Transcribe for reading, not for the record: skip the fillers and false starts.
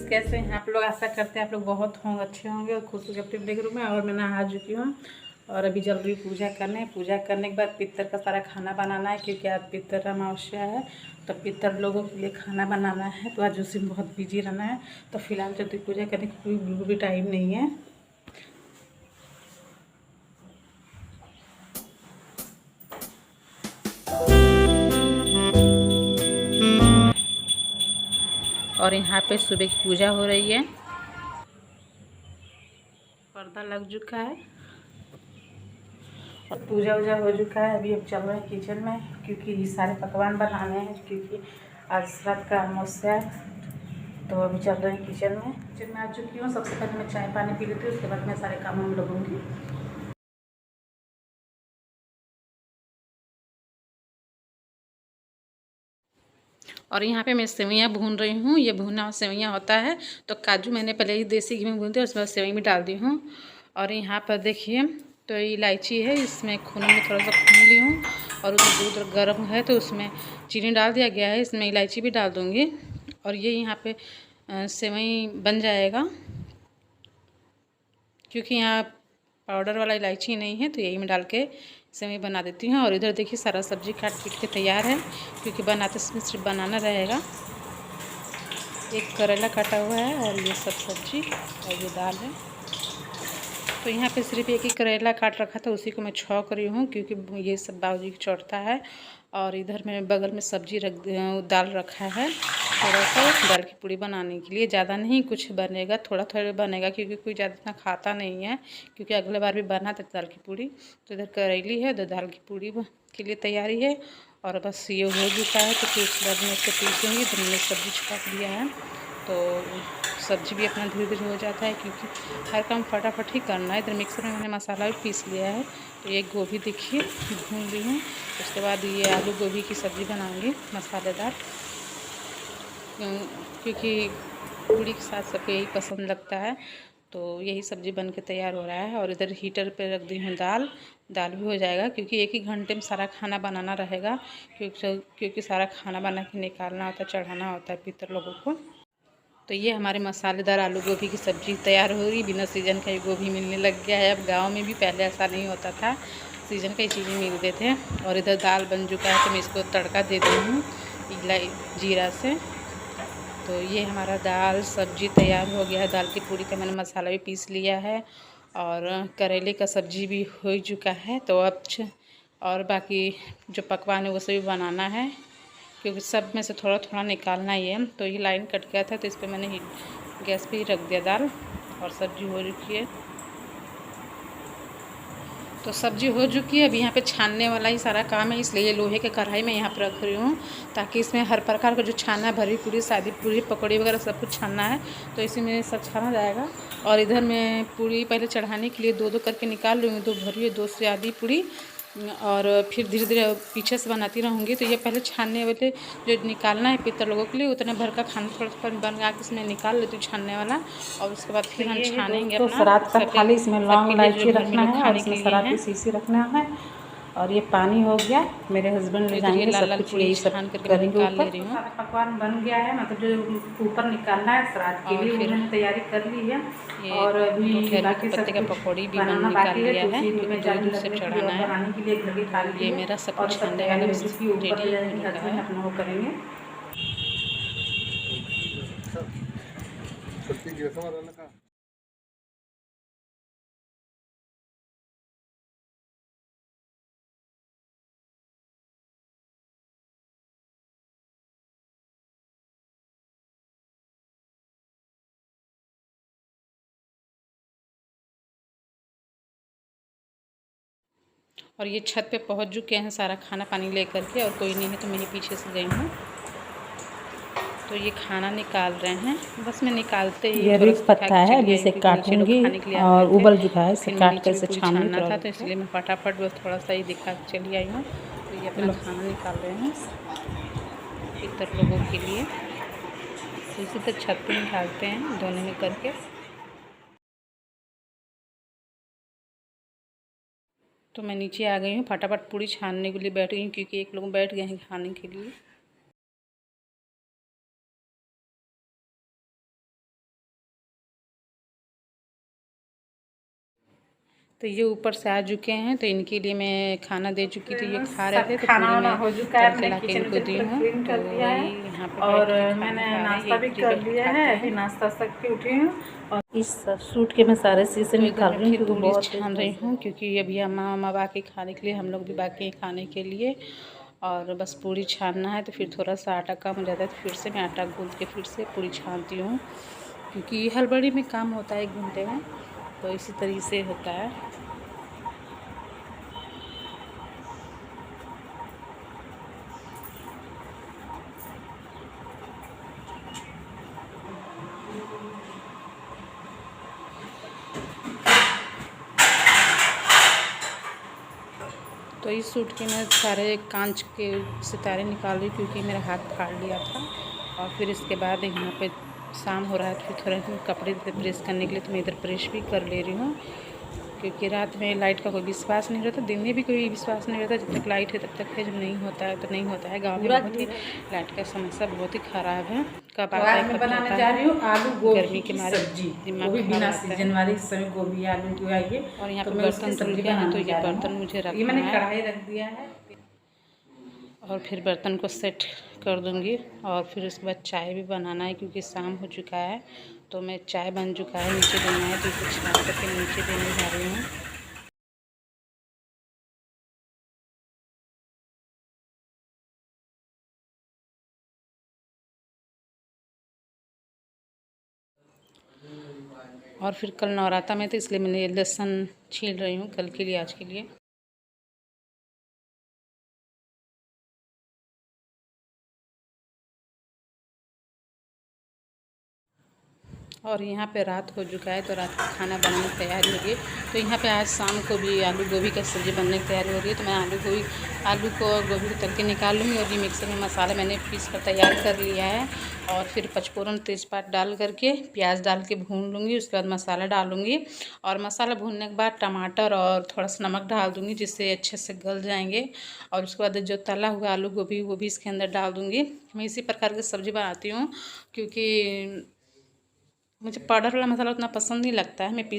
कैसे हैं आप लोग? आशा करते हैं आप लोग बहुत होंगे, अच्छे होंगे और खुश होंगे अपने देख रूम में। और मैं नहा चुकी हूँ और अभी चल रही पूजा करने। पूजा करने के बाद पितर का सारा खाना बनाना है, क्योंकि आज पितर अमावस्या है तो पितर लोगों के लिए खाना बनाना है। तो आज उसी में बहुत बिजी रहना है। तो फिलहाल चलती पूजा करने की बिल्कुल भी टाइम नहीं है। और यहाँ पे सुबह की पूजा हो रही है। पर्दा लग चुका है और पूजा वूजा हो चुका है। अभी हम चल रहे हैं किचन में, क्योंकि सारे पकवान बनाने हैं, क्योंकि आज रात का अमावस्या है। तो अभी चल रहे हैं किचन में आ चुकी हूँ। सबसे पहले मैं चाय पानी पी लेती हूँ, उसके बाद मैं सारे कामों में लगूँगी। और यहाँ पे मैं सेवइयाँ भून रही हूँ। ये भुना हुआ सेवइयाँ होता है। तो काजू मैंने पहले ही देसी घी में भूनते, उसमें सेवई भी डाल दी हूँ। और यहाँ पर देखिए तो इलायची है, इसमें खून में थोड़ा सा खून ली हूँ। और उसमें दूध गर्म है तो उसमें चीनी डाल दिया गया है, इसमें इलायची भी डाल दूँगी। और ये यहाँ पे सेवई बन जाएगा, क्योंकि यहाँ पाउडर वाला इलायची नहीं है तो यही मैं डाल के सेवई बना देती हूँ। और इधर देखिए सारा सब्जी काट पीट के तैयार है, क्योंकि बनाते समय सिर्फ बनाना रहेगा। एक करेला काटा हुआ है और ये सब सब्जी और ये दाल है। तो यहाँ पे सिर्फ एक ही करेला काट रखा था, उसी को मैं छौंक रही हूँ, क्योंकि ये सब बाबूजी की चौड़ता है। और इधर में बगल में सब्जी दाल रखा है, थोड़ा सा दाल की पूड़ी बनाने के लिए। ज़्यादा नहीं कुछ बनेगा, थोड़ा थोड़ा बनेगा, क्योंकि कोई ज़्यादा इतना खाता नहीं है, क्योंकि अगले बार भी बना था दाल की पूड़ी। तो इधर करेली है, दाल की पूड़ी के लिए तैयारी है। और बस ये हो चुका है तो फिर उसके बाद मैं इसको पीसूँगी। तो मैंने सब्जी छौंक दिया है तो सब्जी भी अपना धीरे धीरे हो जाता है, क्योंकि हर काम फटाफट ही करना है। इधर मिक्सर में मैंने मसाला भी पीस लिया है। तो ये गोभी देखिए भून ली हूँ। उसके बाद ये आलू गोभी की सब्ज़ी बनाऊंगी मसालेदार, क्योंकि पूड़ी के साथ सबको यही पसंद लगता है। तो यही सब्ज़ी बन के तैयार हो रहा है। और इधर हीटर पे रख दी हूँ दाल भी हो जाएगा, क्योंकि एक ही घंटे में सारा खाना बनाना रहेगा, क्योंकि सारा खाना बना के निकालना होता है, चढ़ाना होता है पितर लोगों को। तो ये हमारे मसालेदार आलू गोभी की सब्ज़ी तैयार हो रही। बिना सीजन का ये गोभी मिलने लग गया है अब गांव में भी, पहले ऐसा नहीं होता था, सीजन का ही चीज़ें मिलते थे। और इधर दाल बन चुका है तो मैं इसको तड़का दे दी हूँ जीरा से। तो ये हमारा दाल सब्ज़ी तैयार हो गया है। दाल की पूड़ी का मैंने मसाला भी पीस लिया है और करेले का सब्ज़ी भी हो चुका है। तो अब और बाकी जो पकवान है वो सभी बनाना है, क्योंकि सब में से थोड़ा थोड़ा निकालना ही है। तो ये लाइन कट गया था तो इस पर मैंने गैस पे ही रख दिया दाल। और सब्ज़ी हो चुकी है। तो सब्ज़ी हो चुकी है। अभी यहाँ पे छानने वाला ही सारा काम है, इसलिए लोहे के कढ़ाई में यहाँ पर रख रही हूँ, ताकि इसमें हर प्रकार का जो छाना है, भरी पूरी शादी पूरी पकौड़ी वगैरह सब कुछ छानना है, तो इसी में सब छाना जाएगा। और इधर मैं पूड़ी पहले चढ़ाने के लिए दो दो करके निकाल लूँगी, दो भरी है, दो से आधी पूड़ी। और फिर धीरे धीरे पीछे से बनाती रहूँगी। तो ये पहले छानने वाले जो निकालना है पितर लोगों के लिए, उतने भर का खाना थोड़ा थोड़ा बना के इसमें निकाल लेती हूँ छानने वाला। और उसके बाद फिर हम छानेंगे अपना सरात का थाली, इसमें लौंग इलायची रखना है और इसमें लिए सराती हैं। सीसी रखना है। और ये पानी हो गया, मेरे हस्बैंड ले जाएंगे सब कुछ, यही सब करेंगे ऊपर। सारा पकवान बन गया है, मतलब जो ऊपर निकालना है श्राद्ध के लिए, वो मैंने तैयारी कर ली है। और अभी बाकी सब कुछ पकौड़ी भी बनाना बाकी है, तो उसी में दूर से लगने के लिए और चढ़ाना है। बनाने के लिए एक लगी डालती ये है। मेरा सब और कुछ सब छानने वाला तैयारी हो चुकी है, ऊपर ले रेडी हो जाएंगे चुका है। हस्बैंड अपना वो करेंगे। और ये छत पे पहुंच चुके हैं सारा खाना पानी लेकर के, और कोई नहीं है तो मैं ही पीछे से गई हूँ। तो ये खाना निकाल रहे हैं, बस मैं निकालते ही ये थोड़ा रिक सा पत्ता है, अभी इसे काटूंगी खाने के लिए आ और गए थे। उबल चुका है, इसे फिर मैं काट कर नीचे भी इसे पूरी छानूंगी छानना थोड़ा था, तो देर। इसलिए मैं फटाफट बस थोड़ा सा ही दिखा के चली आई हूँ। तो ये अपना खाना निकाल रहे हैं इतर लोगों के लिए। तो इसी तरह छत पे निकालते हैं दोनों में करके। तो मैं नीचे आ गई हूँ, फटाफट पूरी छानने के लिए बैठ गई हूँ, क्योंकि एक लोग बैठ गए हैं खाने के लिए। तो ये ऊपर से आ चुके हैं, तो इनके लिए मैं खाना दे चुकी थी, ये खा रहे थे। तो खाना वाना हो चुका है, तड़के ला के इनको दी हूँ। क्लीन कर दिया है यहाँ पे और मैंने नाश्ता भी कर लिया है। अभी नाश्ता सक के उठी हूँ और इस सूट के मैं सारे शीशे निकाल रही हूँ क्योंकि बहुत छान रही हूँ, क्योंकि अभी अम्मा बाकी खाने के लिए, हम लोग भी बाकी हैं खाने के लिए। और बस पूरी छानना है, तो फिर थोड़ा सा आटा कम हो जाता है, तो फिर से मैं आटा गूंद के फिर से पूरी छानती हूँ, क्योंकि हड़बड़ी में काम होता है 1 घंटे में, तो इसी तरीके से होता है। तो इस सूट के मैं सारे कांच के सितारे निकाल रही, क्योंकि मेरा हाथ फाड़ लिया था। और फिर इसके बाद यहाँ पे शाम हो रहा है, तो फिर थोड़ा कपड़े प्रेस करने के लिए तो मैं इधर प्रेस भी कर ले रही हूँ, क्योंकि रात में लाइट का कोई विश्वास नहीं रहता, दिन में भी कोई विश्वास नहीं रहता। जब तक लाइट है तब तक है, जब नहीं होता है तो नहीं होता है। गाँव में बहुत ही लाइट का समस्या बहुत ही ख़राब है। कब आता है, कब बनाने जाता जा रही हूँ आलू गोभी गर्मी के मारे दिमाग भी बिना सीजन वाली, इस समय गोभी आलू की आई है। और यहाँ तो पे बर्तन धुल गए हैं, तो ये बर्तन मुझे रखना है। ये मैंने कढ़ाई रख दिया है और फिर बर्तन को सेट कर दूंगी। और फिर उसके बाद चाय भी बनाना है, क्योंकि शाम हो चुका है। तो मैं चाय बन चुका है, नीचे देना है, तो इसे छान करके नीचे देने जा रही हूँ। और फिर कल नवराता में, तो इसलिए मैंने लहसुन छील रही हूँ कल के लिए, आज के लिए। और यहाँ पे रात हो चुका है, तो रात का खाना बनाने की तैयारी हो रही है। तो यहाँ पे आज शाम को भी आलू गोभी का सब्ज़ी बनने की तैयारी हो रही है। तो मैं आलू को और गोभी को तल के निकाल लूँगी। और ये मिक्सर में मसाला मैंने पीस कर तैयार कर लिया है। और फिर पचफोरन तेज़पात डाल करके प्याज डाल के भून लूँगी। उसके बाद मसाला डालूँगी, और मसाला भूनने के बाद टमाटर और थोड़ा सा नमक डाल दूँगी, जिससे अच्छे से गल जाएंगे। और उसके बाद जो तला हुआ आलू गोभी वो भी इसके अंदर डाल दूँगी। मैं इसी प्रकार की सब्ज़ी बनाती हूँ, क्योंकि मुझे पाउडर वाला मसाला उतना पसंद नहीं लगता है। मैं पीस